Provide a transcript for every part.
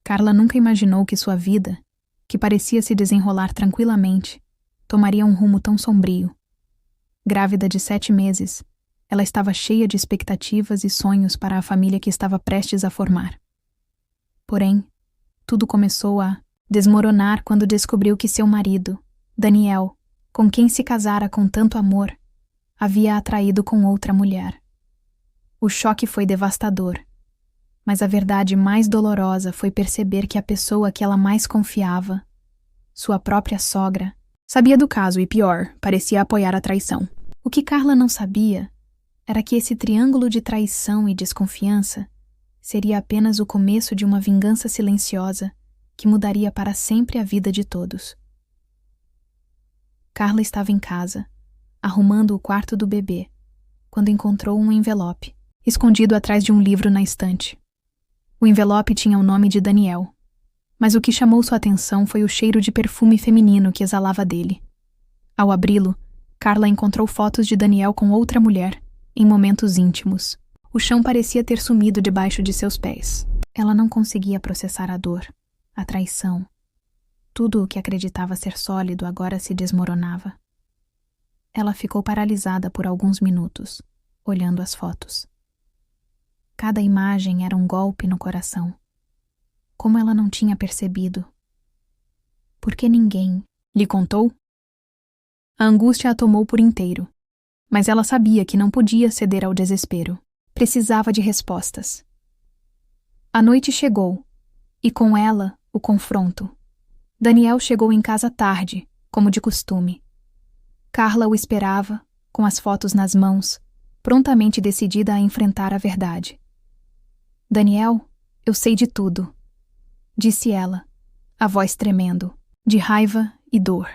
Carla nunca imaginou que sua vida, que parecia se desenrolar tranquilamente, tomaria um rumo tão sombrio. Grávida de 7 meses, ela estava cheia de expectativas e sonhos para a família que estava prestes a formar. Porém, tudo começou a desmoronar quando descobriu que seu marido, Daniel, com quem se casara com tanto amor, havia a traído com outra mulher. O choque foi devastador, mas a verdade mais dolorosa foi perceber que a pessoa que ela mais confiava, sua própria sogra, sabia do caso e, pior, parecia apoiar a traição. O que Carla não sabia era que esse triângulo de traição e desconfiança seria apenas o começo de uma vingança silenciosa que mudaria para sempre a vida de todos. Carla estava em casa, arrumando o quarto do bebê, quando encontrou um envelope, escondido atrás de um livro na estante. O envelope tinha o nome de Daniel, mas o que chamou sua atenção foi o cheiro de perfume feminino que exalava dele. Ao abri-lo, Carla encontrou fotos de Daniel com outra mulher, em momentos íntimos. O chão parecia ter sumido debaixo de seus pés. Ela não conseguia processar a dor, a traição. Tudo o que acreditava ser sólido agora se desmoronava. Ela ficou paralisada por alguns minutos, olhando as fotos. Cada imagem era um golpe no coração. Como ela não tinha percebido? Por que ninguém lhe contou? A angústia a tomou por inteiro, mas ela sabia que não podia ceder ao desespero. Precisava de respostas. A noite chegou, e com ela, o confronto. Daniel chegou em casa tarde, como de costume. Carla o esperava, com as fotos nas mãos, prontamente decidida a enfrentar a verdade. Daniel, eu sei de tudo, disse ela, a voz tremendo, de raiva e dor.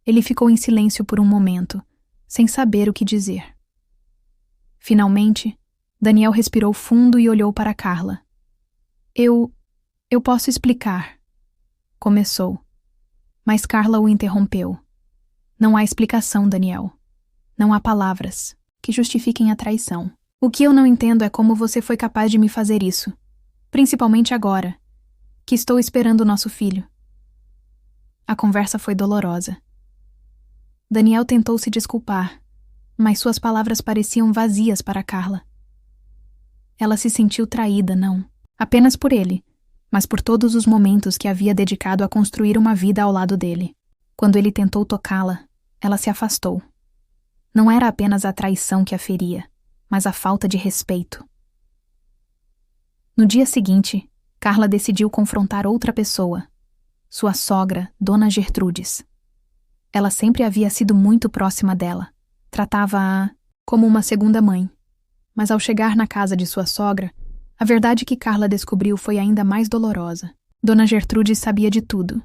Ele ficou em silêncio por um momento, sem saber o que dizer. Finalmente, Daniel respirou fundo e olhou para Carla. Eu posso explicar, começou, mas Carla o interrompeu. Não há explicação, Daniel. Não há palavras que justifiquem a traição. O que eu não entendo é como você foi capaz de me fazer isso, principalmente agora, que estou esperando o nosso filho. A conversa foi dolorosa. Daniel tentou se desculpar, mas suas palavras pareciam vazias para Carla. Ela se sentiu traída, não apenas por ele, mas por todos os momentos que havia dedicado a construir uma vida ao lado dele. Quando ele tentou tocá-la, ela se afastou. Não era apenas a traição que a feria, mas a falta de respeito. No dia seguinte, Carla decidiu confrontar outra pessoa, sua sogra, Dona Gertrudes. Ela sempre havia sido muito próxima dela, tratava-a como uma segunda mãe. Mas ao chegar na casa de sua sogra, a verdade que Carla descobriu foi ainda mais dolorosa. Dona Gertrudes sabia de tudo.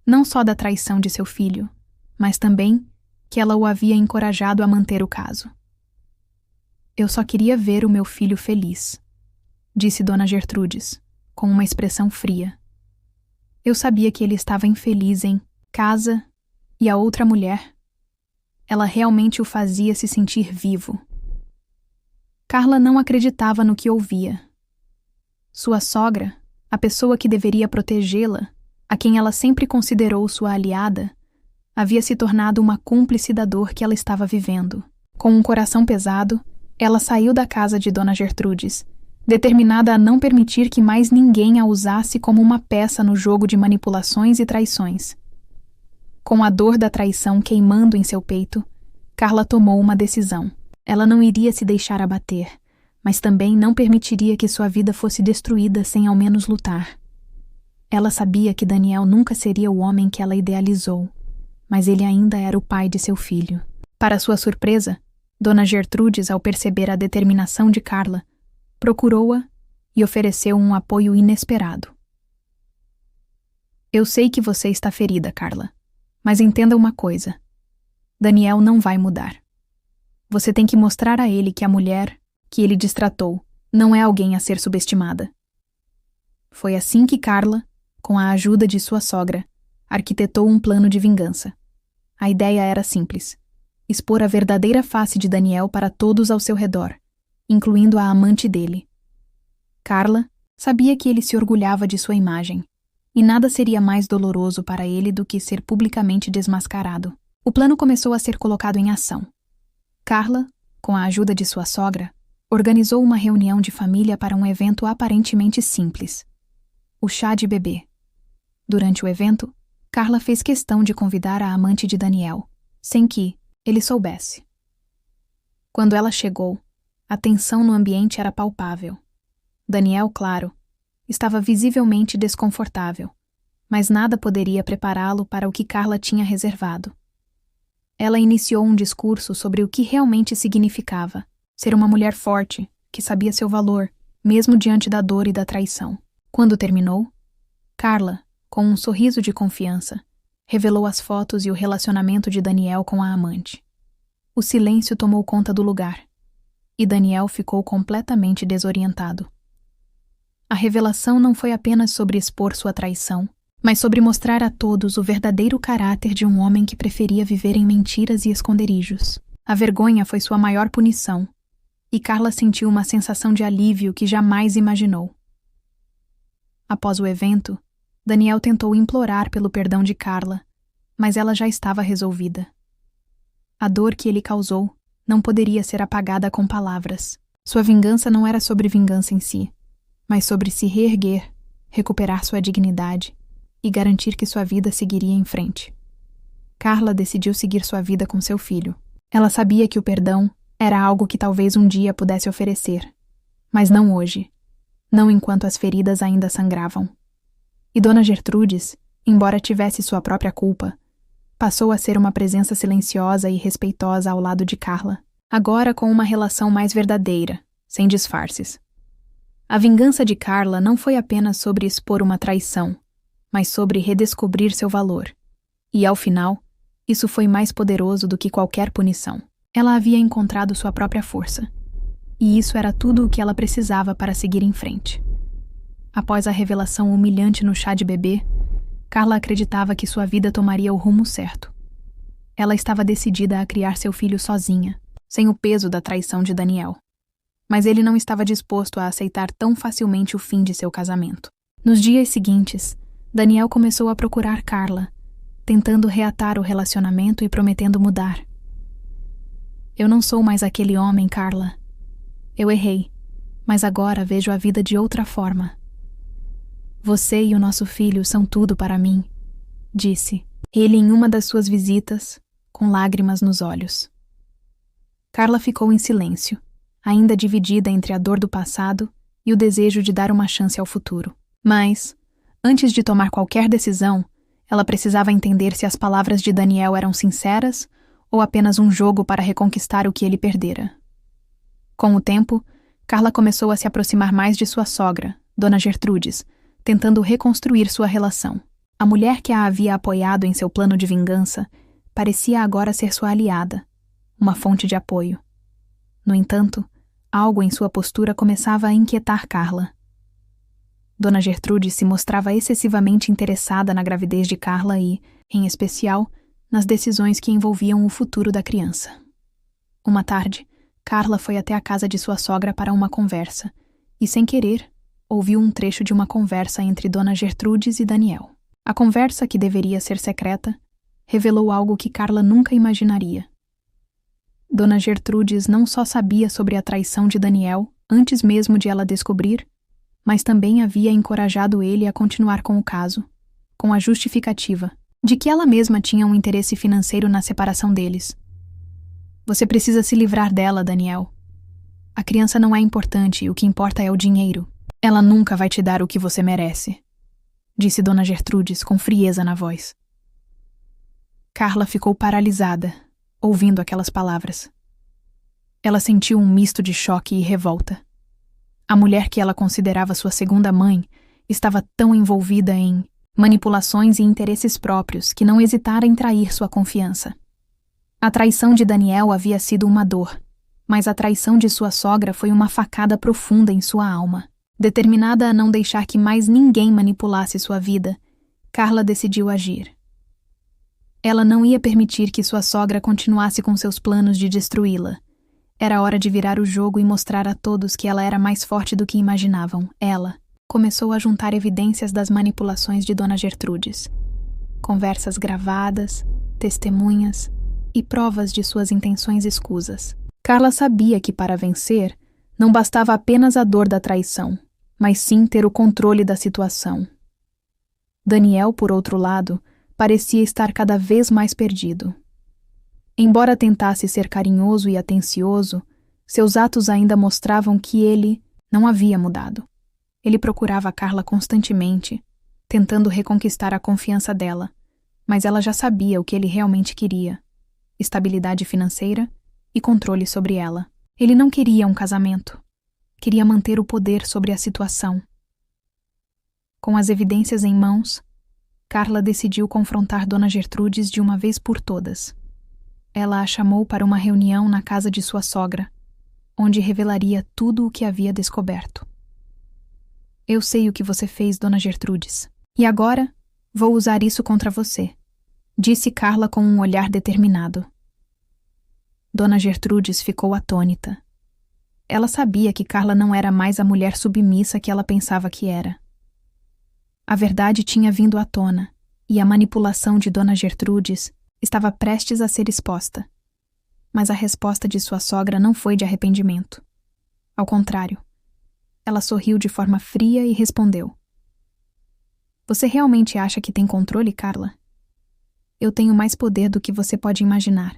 Não só da traição de seu filho, mas também que ela o havia encorajado a manter o caso. Eu só queria ver o meu filho feliz, disse Dona Gertrudes, com uma expressão fria. Eu sabia que ele estava infeliz em casa e a outra mulher. Ela realmente o fazia se sentir vivo. Carla não acreditava no que ouvia. Sua sogra, a pessoa que deveria protegê-la, a quem ela sempre considerou sua aliada, havia se tornado uma cúmplice da dor que ela estava vivendo. Com um coração pesado, ela saiu da casa de Dona Gertrudes, determinada a não permitir que mais ninguém a usasse como uma peça no jogo de manipulações e traições. Com a dor da traição queimando em seu peito, Carla tomou uma decisão. Ela não iria se deixar abater, mas também não permitiria que sua vida fosse destruída sem ao menos lutar. Ela sabia que Daniel nunca seria o homem que ela idealizou, mas ele ainda era o pai de seu filho. Para sua surpresa, Dona Gertrudes, ao perceber a determinação de Carla, procurou-a e ofereceu um apoio inesperado. Eu sei que você está ferida, Carla, mas entenda uma coisa. Daniel não vai mudar. Você tem que mostrar a ele que a mulher que ele destratou não é alguém a ser subestimada. Foi assim que Carla, com a ajuda de sua sogra, arquitetou um plano de vingança. A ideia era simples: expor a verdadeira face de Daniel para todos ao seu redor, incluindo a amante dele. Carla, Sabia que ele se orgulhava de sua imagem, e nada seria mais doloroso para ele do que ser publicamente desmascarado. O plano começou a ser colocado em ação. Carla, com a ajuda de sua sogra, organizou uma reunião de família para um evento aparentemente simples: o chá de bebê. Durante o evento, Carla fez questão de convidar a amante de Daniel, sem que ele soubesse. Quando ela chegou, a tensão no ambiente era palpável. Daniel, claro, estava visivelmente desconfortável, mas nada poderia prepará-lo para o que Carla tinha reservado. Ela iniciou um discurso sobre o que realmente significava ser uma mulher forte, que sabia seu valor, mesmo diante da dor e da traição. Quando terminou, Carla, com um sorriso de confiança, revelou as fotos e o relacionamento de Daniel com a amante. O silêncio tomou conta do lugar, e Daniel ficou completamente desorientado. A revelação não foi apenas sobre expor sua traição, mas sobre mostrar a todos o verdadeiro caráter de um homem que preferia viver em mentiras e esconderijos. A vergonha foi sua maior punição, e Carla sentiu uma sensação de alívio que jamais imaginou. Após o evento, Daniel tentou implorar pelo perdão de Carla, mas ela já estava resolvida. A dor que ele causou não poderia ser apagada com palavras. Sua vingança não era sobre vingança em si, mas sobre se reerguer, recuperar sua dignidade e garantir que sua vida seguiria em frente. Carla decidiu seguir sua vida com seu filho. Ela sabia que o perdão era algo que talvez um dia pudesse oferecer, mas não hoje, não enquanto as feridas ainda sangravam. E Dona Gertrudes, embora tivesse sua própria culpa, passou a ser uma presença silenciosa e respeitosa ao lado de Carla, agora com uma relação mais verdadeira, sem disfarces. A vingança de Carla não foi apenas sobre expor uma traição, mas sobre redescobrir seu valor. E, ao final, isso foi mais poderoso do que qualquer punição. Ela havia encontrado sua própria força, e isso era tudo o que ela precisava para seguir em frente. Após a revelação humilhante no chá de bebê, Carla acreditava que sua vida tomaria o rumo certo. Ela estava decidida a criar seu filho sozinha, sem o peso da traição de Daniel. Mas ele não estava disposto a aceitar tão facilmente o fim de seu casamento. Nos dias seguintes, Daniel começou a procurar Carla, tentando reatar o relacionamento e prometendo mudar. Eu não sou mais aquele homem, Carla. Eu errei, mas agora vejo a vida de outra forma. Você e o nosso filho são tudo para mim, disse ele em uma das suas visitas, com lágrimas nos olhos. Carla ficou em silêncio, ainda dividida entre a dor do passado e o desejo de dar uma chance ao futuro. Mas, antes de tomar qualquer decisão, ela precisava entender se as palavras de Daniel eram sinceras ou apenas um jogo para reconquistar o que ele perdera. Com o tempo, Carla começou a se aproximar mais de sua sogra, Dona Gertrudes, tentando reconstruir sua relação. A mulher que a havia apoiado em seu plano de vingança parecia agora ser sua aliada, uma fonte de apoio. No entanto, algo em sua postura começava a inquietar Carla. Dona Gertrude se mostrava excessivamente interessada na gravidez de Carla e, em especial, nas decisões que envolviam o futuro da criança. Uma tarde, Carla foi até a casa de sua sogra para uma conversa e, sem querer, ouviu um trecho de uma conversa entre Dona Gertrudes e Daniel. A conversa, que deveria ser secreta, revelou algo que Carla nunca imaginaria. Dona Gertrudes não só sabia sobre a traição de Daniel antes mesmo de ela descobrir, mas também havia encorajado ele a continuar com o caso, com a justificativa de que ela mesma tinha um interesse financeiro na separação deles. Você precisa se livrar dela, Daniel. A criança não é importante, o que importa é o dinheiro. Ela nunca vai te dar o que você merece, disse Dona Gertrudes com frieza na voz. Carla ficou paralisada, ouvindo aquelas palavras. Ela sentiu um misto de choque e revolta. A mulher que ela considerava sua segunda mãe estava tão envolvida em manipulações e interesses próprios que não hesitara em trair sua confiança. A traição de Daniel havia sido uma dor, mas a traição de sua sogra foi uma facada profunda em sua alma. Determinada a não deixar que mais ninguém manipulasse sua vida, Carla decidiu agir. Ela não ia permitir que sua sogra continuasse com seus planos de destruí-la. Era hora de virar o jogo e mostrar a todos que ela era mais forte do que imaginavam, ela, começou a juntar evidências das manipulações de Dona Gertrudes. Conversas gravadas, testemunhas e provas de suas intenções escusas. Carla sabia que para vencer, não bastava apenas a dor da traição, mas sim ter o controle da situação. Daniel, por outro lado, parecia estar cada vez mais perdido. Embora tentasse ser carinhoso e atencioso, seus atos ainda mostravam que ele não havia mudado. Ele procurava Carla constantemente, tentando reconquistar a confiança dela, mas ela já sabia o que ele realmente queria: estabilidade financeira e controle sobre ela. Ele não queria um casamento. Queria manter o poder sobre a situação. Com as evidências em mãos, Carla decidiu confrontar Dona Gertrudes de uma vez por todas. Ela a chamou para uma reunião na casa de sua sogra, onde revelaria tudo o que havia descoberto. Eu sei o que você fez, Dona Gertrudes, e agora vou usar isso contra você, disse Carla com um olhar determinado. Dona Gertrudes ficou atônita. Ela sabia que Carla não era mais a mulher submissa que ela pensava que era. A verdade tinha vindo à tona, e a manipulação de Dona Gertrudes estava prestes a ser exposta. Mas a resposta de sua sogra não foi de arrependimento. Ao contrário, ela sorriu de forma fria e respondeu: Você realmente acha que tem controle, Carla? Eu tenho mais poder do que você pode imaginar.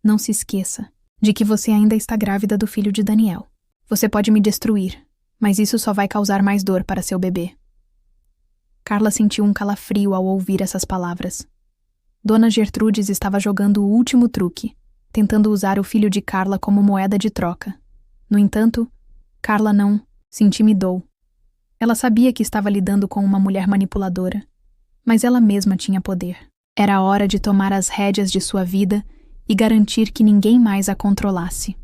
Não se esqueça de que você ainda está grávida do filho de Daniel. Você pode me destruir, mas isso só vai causar mais dor para seu bebê. Carla sentiu um calafrio ao ouvir essas palavras. Dona Gertrudes estava jogando o último truque, tentando usar o filho de Carla como moeda de troca. No entanto, Carla não se intimidou. Ela sabia que estava lidando com uma mulher manipuladora, mas ela mesma tinha poder. Era a hora de tomar as rédeas de sua vida e garantir que ninguém mais a controlasse.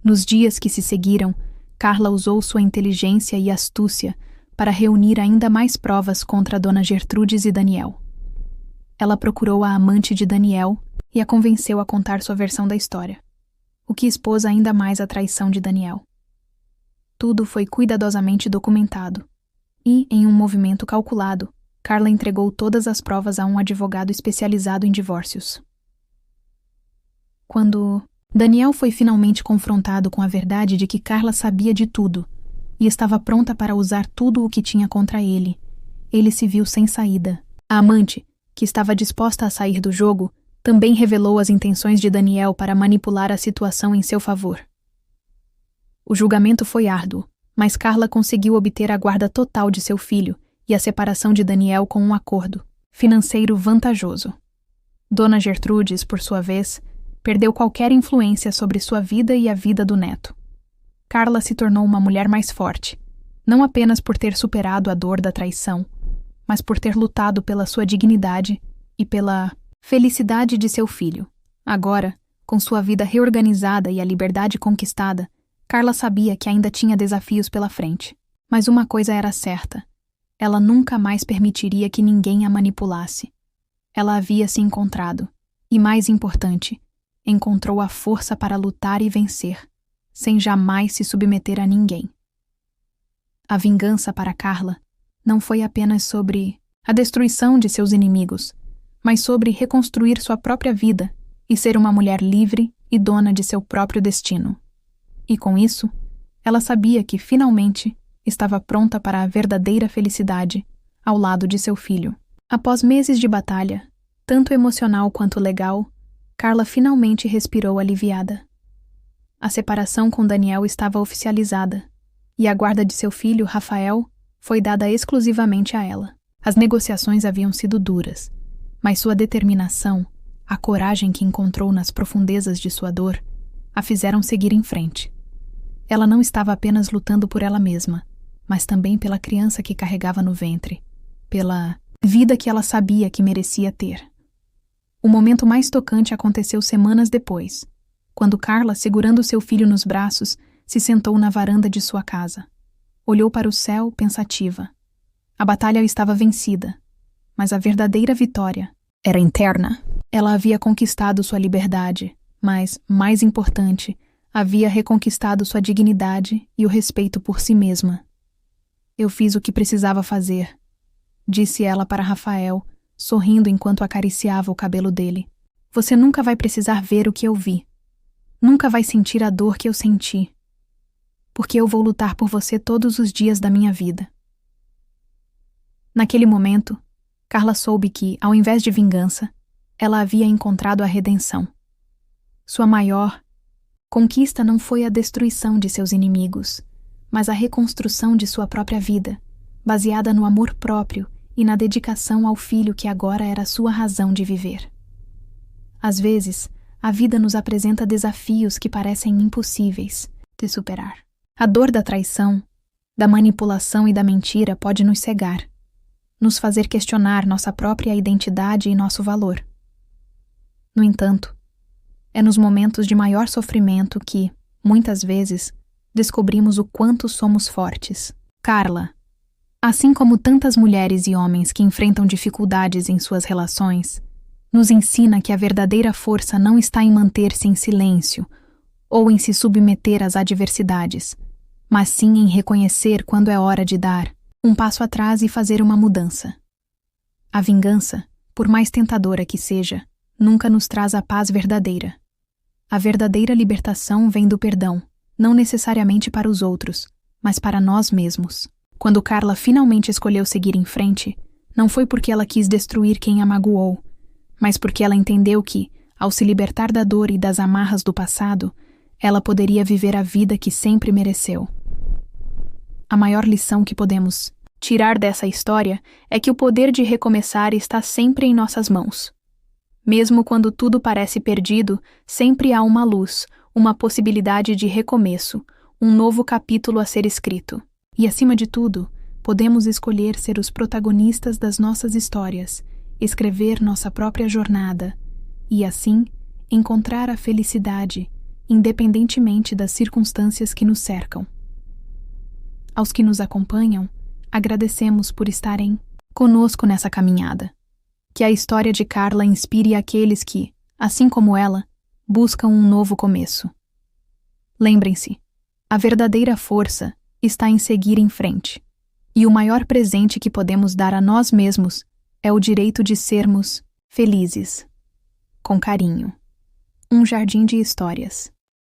Nos dias que se seguiram, Carla usou sua inteligência e astúcia para reunir ainda mais provas contra Dona Gertrudes e Daniel. Ela procurou a amante de Daniel e a convenceu a contar sua versão da história, o que expôs ainda mais a traição de Daniel. Tudo foi cuidadosamente documentado e, em um movimento calculado, Carla entregou todas as provas a um advogado especializado em divórcios. Quando Daniel foi finalmente confrontado com a verdade de que Carla sabia de tudo e estava pronta para usar tudo o que tinha contra ele, ele se viu sem saída. A amante, que estava disposta a sair do jogo, também revelou as intenções de Daniel para manipular a situação em seu favor. O julgamento foi árduo, mas Carla conseguiu obter a guarda total de seu filho e a separação de Daniel com um acordo financeiro vantajoso. Dona Gertrudes, por sua vez, perdeu qualquer influência sobre sua vida e a vida do neto. Carla se tornou uma mulher mais forte, não apenas por ter superado a dor da traição, mas por ter lutado pela sua dignidade e pela felicidade de seu filho. Agora, com sua vida reorganizada e a liberdade conquistada, Carla sabia que ainda tinha desafios pela frente. Mas uma coisa era certa: ela nunca mais permitiria que ninguém a manipulasse. Ela havia se encontrado, e mais importante, encontrou a força para lutar e vencer, sem jamais se submeter a ninguém. A vingança para Carla não foi apenas sobre a destruição de seus inimigos, mas sobre reconstruir sua própria vida e ser uma mulher livre e dona de seu próprio destino. E com isso, ela sabia que, finalmente, estava pronta para a verdadeira felicidade ao lado de seu filho. Após meses de batalha, tanto emocional quanto legal, Carla finalmente respirou aliviada. A separação com Daniel estava oficializada, e a guarda de seu filho, Rafael, foi dada exclusivamente a ela. As negociações haviam sido duras, mas sua determinação, a coragem que encontrou nas profundezas de sua dor, a fizeram seguir em frente. Ela não estava apenas lutando por ela mesma, mas também pela criança que carregava no ventre, pela vida que ela sabia que merecia ter. O momento mais tocante aconteceu semanas depois, quando Carla, segurando seu filho nos braços, se sentou na varanda de sua casa. Olhou para o céu, pensativa. A batalha estava vencida, mas a verdadeira vitória era interna. Ela havia conquistado sua liberdade, mas, mais importante, havia reconquistado sua dignidade e o respeito por si mesma. Eu fiz o que precisava fazer, disse ela para Rafael, sorrindo enquanto acariciava o cabelo dele. Você nunca vai precisar ver o que eu vi. Nunca vai sentir a dor que eu senti. Porque eu vou lutar por você todos os dias da minha vida. Naquele momento, Carla soube que, ao invés de vingança, ela havia encontrado a redenção. Sua maior conquista não foi a destruição de seus inimigos, mas a reconstrução de sua própria vida, baseada no amor próprio e na dedicação ao filho que agora era sua razão de viver. Às vezes, a vida nos apresenta desafios que parecem impossíveis de superar. A dor da traição, da manipulação e da mentira pode nos cegar, nos fazer questionar nossa própria identidade e nosso valor. No entanto, é nos momentos de maior sofrimento que, muitas vezes, descobrimos o quanto somos fortes. Carla, assim como tantas mulheres e homens que enfrentam dificuldades em suas relações, nos ensina que a verdadeira força não está em manter-se em silêncio ou em se submeter às adversidades, mas sim em reconhecer quando é hora de dar um passo atrás e fazer uma mudança. A vingança, por mais tentadora que seja, nunca nos traz a paz verdadeira. A verdadeira libertação vem do perdão, não necessariamente para os outros, mas para nós mesmos. Quando Carla finalmente escolheu seguir em frente, não foi porque ela quis destruir quem a magoou, mas porque ela entendeu que, ao se libertar da dor e das amarras do passado, ela poderia viver a vida que sempre mereceu. A maior lição que podemos tirar dessa história é que o poder de recomeçar está sempre em nossas mãos. Mesmo quando tudo parece perdido, sempre há uma luz, uma possibilidade de recomeço, um novo capítulo a ser escrito. E, acima de tudo, podemos escolher ser os protagonistas das nossas histórias, escrever nossa própria jornada e, assim, encontrar a felicidade, independentemente das circunstâncias que nos cercam. Aos que nos acompanham, agradecemos por estarem conosco nessa caminhada. Que a história de Carla inspire aqueles que, assim como ela, buscam um novo começo. Lembrem-se, a verdadeira força está em seguir em frente, e o maior presente que podemos dar a nós mesmos é o direito de sermos felizes. Com carinho. Um jardim de histórias.